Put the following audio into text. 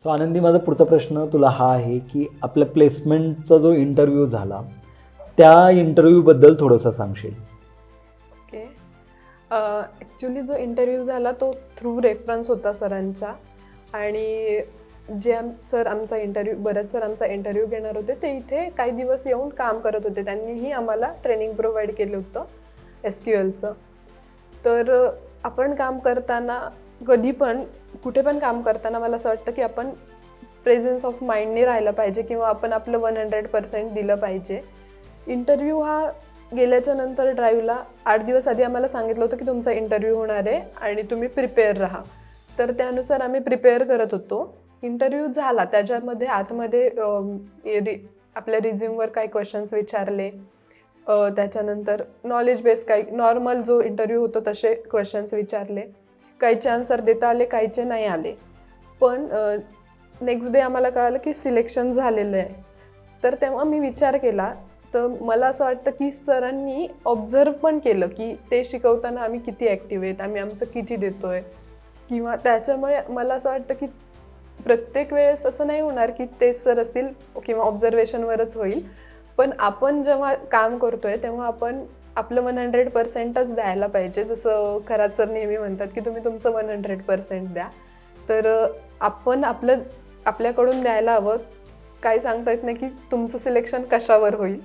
So आनंदी, माझा पुढचा प्रश्न तुला हा आहे की आपल्या प्लेसमेंटचा जो इंटरव्ह्यू झाला त्या इंटरव्ह्यूबद्दल थोडंसं सांगशील. ओके. ॲक्च्युली जो इंटरव्ह्यू झाला तो थ्रू रेफरन्स होता सरांच्या. आणि जे भरत सर आमचा इंटरव्ह्यू घेणार होते ते इथे काही दिवस येऊन काम करत होते. त्यांनीही आम्हाला ट्रेनिंग प्रोव्हाइड केलं होतं SQLचं. तर आपण काम करताना कधी पण कुठे पण काम करताना मला असं वाटतं की आपण प्रेझेन्स ऑफ माइंडने राहिलं पाहिजे किंवा आपण आपलं 100% दिलं पाहिजे. इंटरव्ह्यू हा गेल्याच्या नंतर ड्राईव्हला 8 दिवस आधी आम्हाला सांगितलं होतं की तुमचा इंटरव्ह्यू होणार आहे आणि तुम्ही प्रिपेअर राहा. तर त्यानुसार आम्ही प्रिपेअर करत होतो. इंटरव्ह्यू झाला, त्याच्यामध्ये आतमध्ये आपल्या रिझ्यूमवर काही क्वेश्चन्स विचारले. त्याच्यानंतर नॉलेज बेस काही नॉर्मल जो इंटरव्ह्यू होतो तसे क्वेश्चन्स विचारले. काहीचे आन्सर देता आले, काहीचे नाही आले. पण नेक्स्ट डे आम्हाला कळालं की सिलेक्शन झालेलं आहे. तर तेव्हा मी विचार केला, तर मला असं वाटतं की सरांनी ऑब्झर्व पण केलं की ते शिकवताना आम्ही किती ॲक्टिव्ह आहेत, आम्ही आमचं किती देतो आहे. किंवा त्याच्यामुळे मला असं वाटतं की प्रत्येक वेळेस असं नाही होणार की तेच सर असतील किंवा ऑब्झर्वेशनवरच होईल. पण आपण जेव्हा काम करतो आहे तेव्हा आपण आपलं 100%च द्यायला पाहिजे. जसं खरात सर नेहमी म्हणतात की तुम्ही तुमचं 100% द्या. तर आपण आपल्याकडून द्यायला हवं. काही सांगता येत नाही की तुमचं सिलेक्शन कशावर होईल.